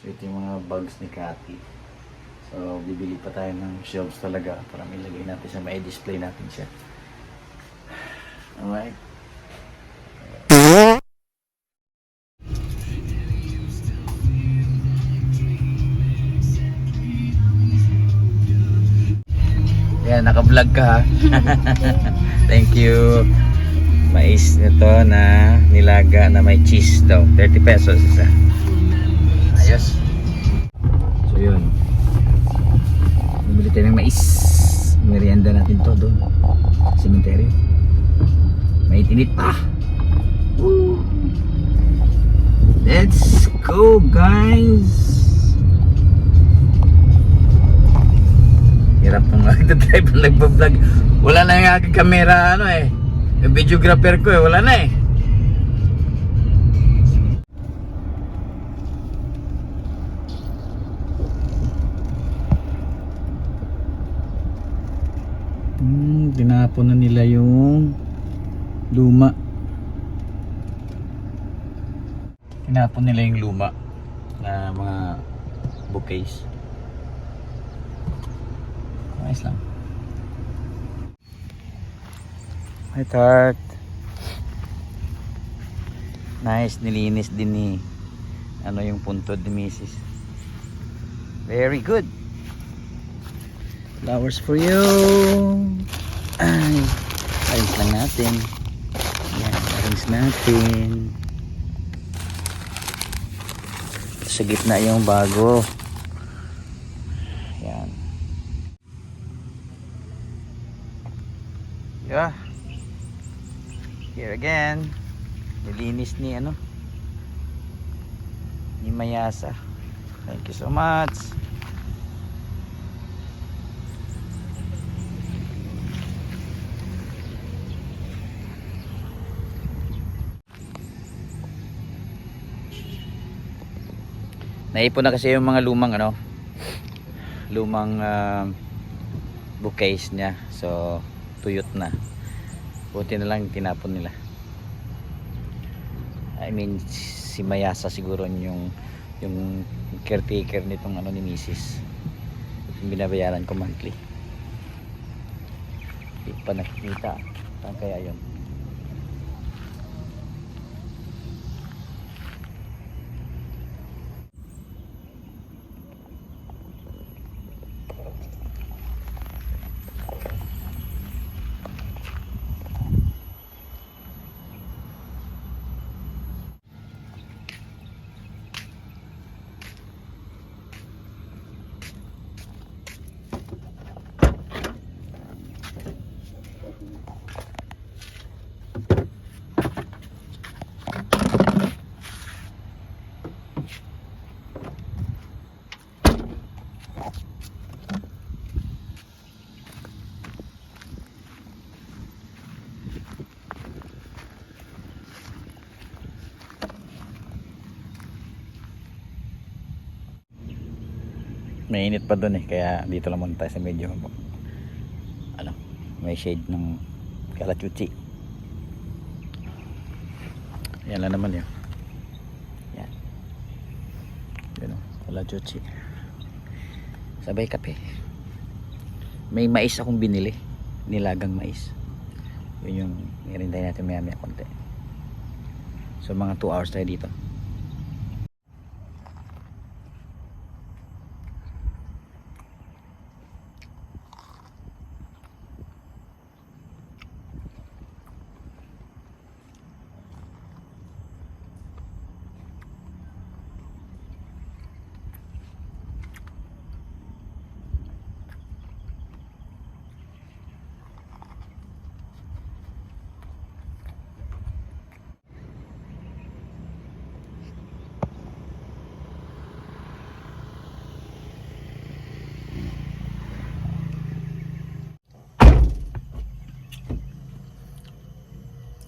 So ito yung mga bags ni Cathy. So bibili pa tayo ng shelves talaga para ilagay natin siya, may display natin siya. Alright. Yan, naka-vlog ka ha. Thank you. Mais ito na nilaga na may cheese daw. 30 pesos isa. Ayos. So yun. Bumili tayo ng mais. Merienda natin to doon. Cemetery. Mainit pa. Woo. Let's go guys. Hirap nung nagdadrive ang nagbablog. Wala na yung aking camera yung videographer ko wala na eh. Tinapon na nila yung luma. Tinapon nila yung luma na mga bouquets. Ayos lang. Hi Tart. Nice, nilinis din ni yung puntod ni Mrs. Very good. Flowers for you. Ay, ayos lang natin. Yan, arrange natin. Sa gitna yung bago. Yan. Yeah. Here again. Nilinis ni ni Mayasa. Thank you so much. Naipon na kasi yung mga lumang bouquets niya. So tuyot na. Buti na lang tinapon nila. I mean si Mayasa siguro yung caretaker nitong ni Mrs. Yung binabayaran ko monthly. Hindi pa nakikita. Saan kaya yun? Mainit pa dun kaya dito lang muna tayo sa medyo may shade ng kalachuchi. Yan lang naman yun. Yan. Yun kalachuchi. Sabay kape. May mais akong binili. Nilagang mais. Yun yung irintay natin maya maya konti. So mga 2 hours tayo dito.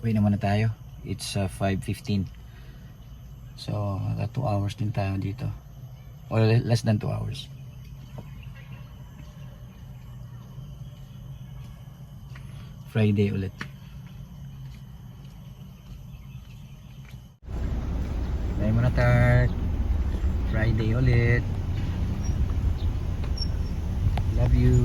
Uwi naman na tayo. It's 5:15. So 2 hours din tayo dito. Or less than 2 hours. Friday ulit. Ngayon muna Tart. Friday ulit. Love you.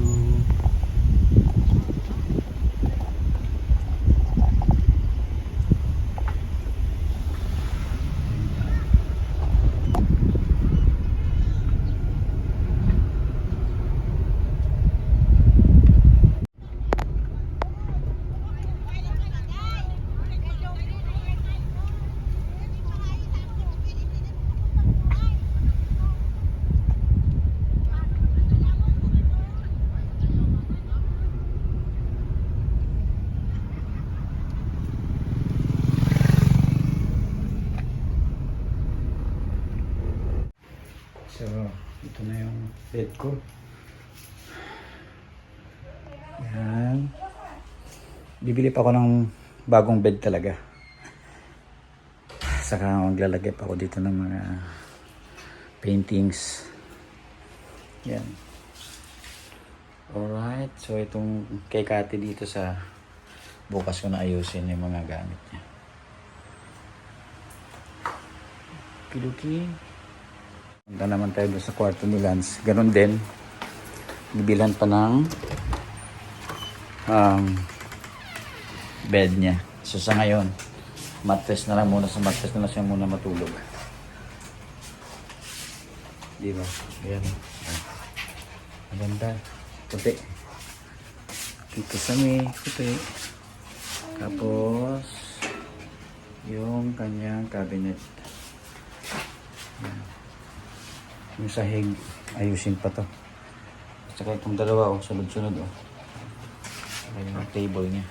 So, ito na yung bed ko. Yan. Bibili pa ako ng bagong bed talaga. Saka maglalagay pa ako dito ng mga paintings. Yan. Alright. So, itong kay Kati dito sa bukas ko na ayusin yung mga gamit niya. Piluki. Punta naman tayo doon sa kwarto ni Lance. Ganon din. Bibilhan pa ng bed niya. So sa ngayon, mattress na lang muna. Sa mattress na lang siya muna matulog. Diba? Ayan. Maganda. Puti. Dito sa may puti. Tapos, yung kanyang cabinet. Ayan. Yung sahig, ayusin pa to. Saka itong dalawa, sunod-sunod. Saka yung table niya.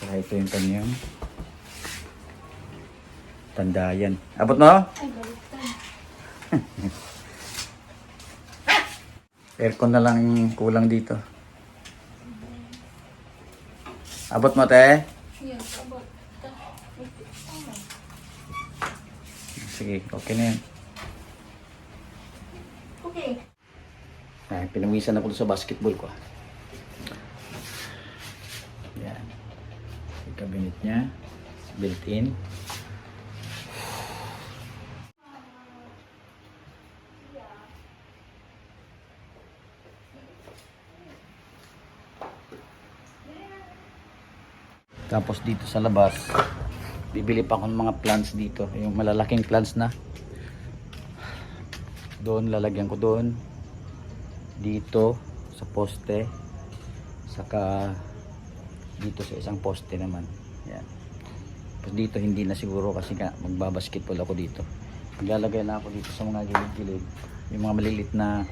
Saka ito yung kanyang tandayan. Abot mo? Aircon na lang yung kulang dito. Abot mo, te? Yes, abot. Sige, okay na yan. Okay. Ay, pinawisan ako sa basketball ko. Yan. Yung cabinet niya. Built-in. Tapos dito sa labas, bibili pa ako ng mga plants dito. Yung malalaking plants na. Doon, lalagyan ko doon. Dito, sa poste. Saka, dito sa isang poste naman. Yan. Tapos dito, hindi na siguro kasi magbabasketball ako dito. Maglalagay na ako dito sa mga gilid-gilid. Yung mga malilit na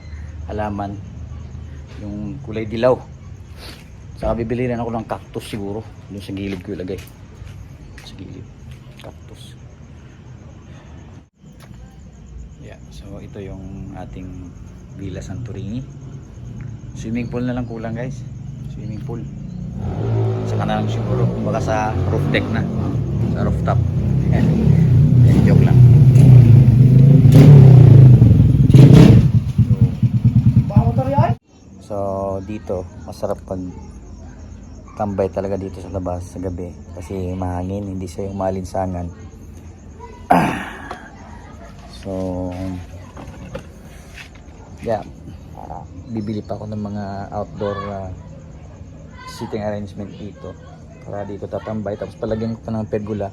halaman. Yung kulay dilaw. Saka bibili rin ako ng cactus siguro. Doon sa gilid ko ilagay. Sa gilid. Cactus. Yeah. So ito yung ating Villa Santorini. Swimming pool na lang kulang, guys. Swimming pool. Saka na lang siguro. Baka sa roof deck na. Sa rooftop. Yan. Joke lang. So dito masarap pag tambay talaga dito sa labas sa gabi kasi mahangin, hindi siya yung malinsangan. So yeah, bibili pa ako ng mga outdoor seating arrangement dito para dito tatambay, tapos palagyan ko pa ng pergola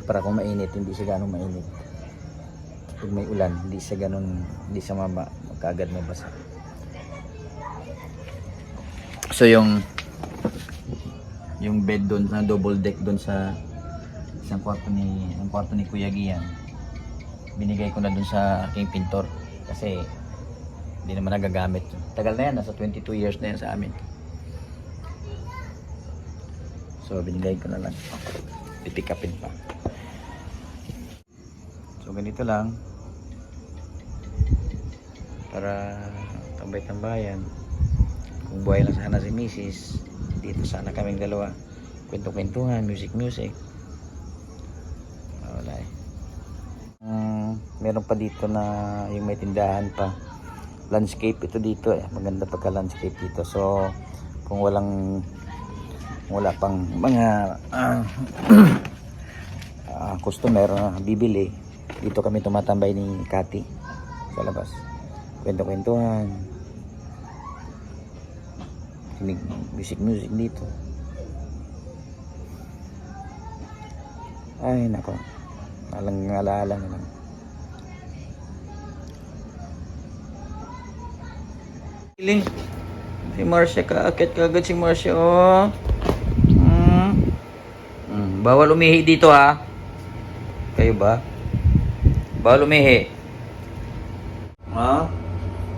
para kung mainit hindi siya ganun mainit. Pag may ulan hindi siya ganun, hindi siya magkagad mabasa. So yung bed doon na double deck doon sa isang kwarto ni Kuya Gian, binigay ko na doon sa aking pintor kasi hindi naman nagagamit. Tagal na yan, nasa 22 years na yan sa amin. So binigay ko na lang, pipick upin pa. So ganito lang para tambay-tambayan. Kung buhay lang sana si Mrs. dito sana kaming dalawa, kwento-kwentuhan, music. Wala eh. Meron pa dito na yung may tindahan pa, landscape ito dito eh. Maganda pagka landscape dito. So kung wala pang mga customer na bibili, Dito kami tumatambay ni Kati sa labas. Kwento-kwentuhan. Music dito. Ay nako, alaala na lang. Si Marcia, kaakit kagad si Marcia, oh. Bawal umihi dito, ha. Kayo ba? Bawal umihi. Ha?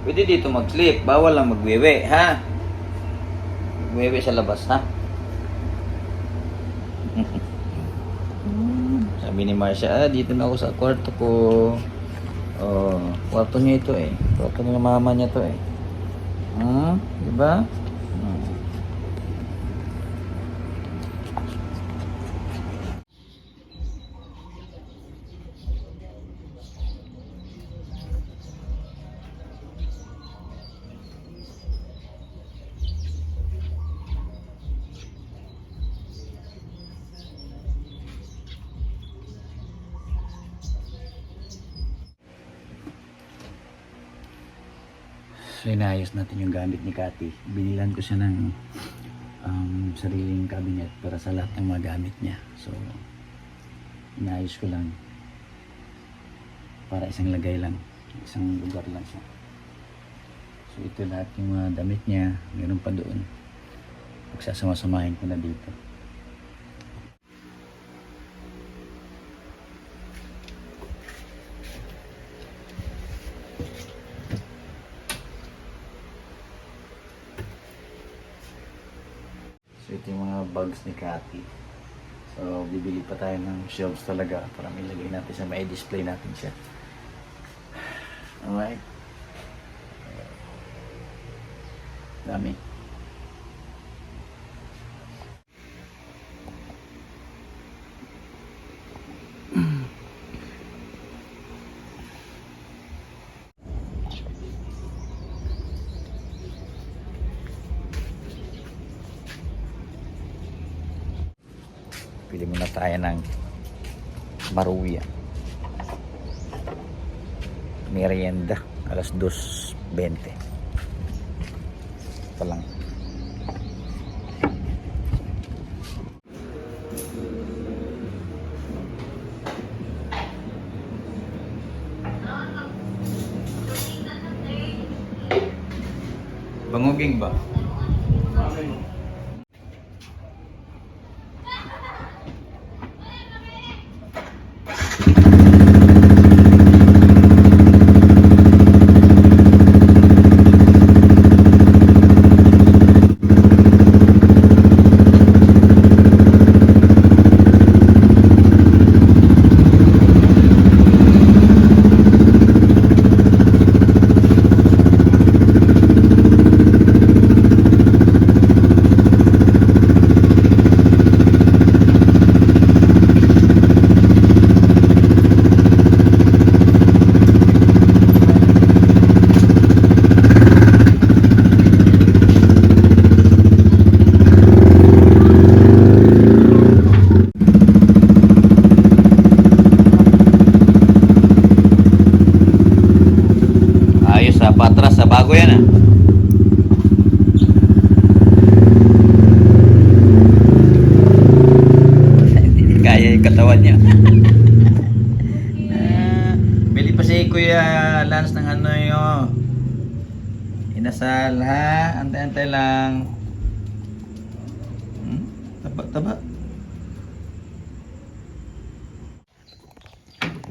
Pwede dito mag-sleep, bawal lang magwewe, ha. Magwewe sa labas, ha. Sabi ni Marcia, dito na ako sa kwarto ko. Oh, kwarto niya ito eh. Kwarto ng mama niya to eh. Diba? So inayos natin yung gamit ni Kati. Binilan ko siya ng sariling cabinet para sa lahat ng mga gamit niya. So inayos ko lang para isang lagay lang, isang lugar lang siya. So ito lahat yung mga damit niya, meron pa doon. Pagsasama-samahin ko na dito. So ito yung mga bags ni Kati. So bibili pa tayo ng shelves talaga para ilagay natin siya, may display natin siya. Alright. Dami. Pili muna tayo ng maruya. Merienda. Alas 2:20. Ito lang. Banguging ba? Patras sa bago yan ah. Hindi kaya yung katawan niya. Bili pa si Kuya Lance ng ano yun. Inasal ha. Antay-antay lang. Taba.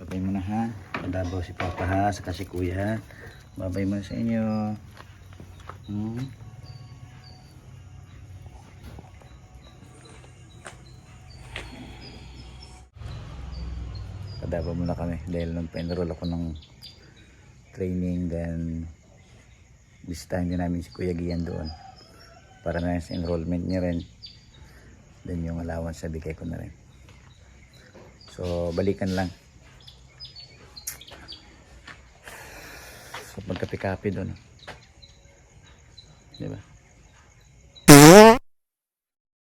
Babay mo na ha. Padabaw si Papa ha. Saka si Kuya. Babay mo sa inyo. Padaba muna kami dahil nagpa-enroll ako ng training, then bisitahin din namin si Kuya Gian doon para na sa enrollment niya rin, then yung allowance sa bigay ko na rin. So balikan lang. So magkape-kape doon, diba?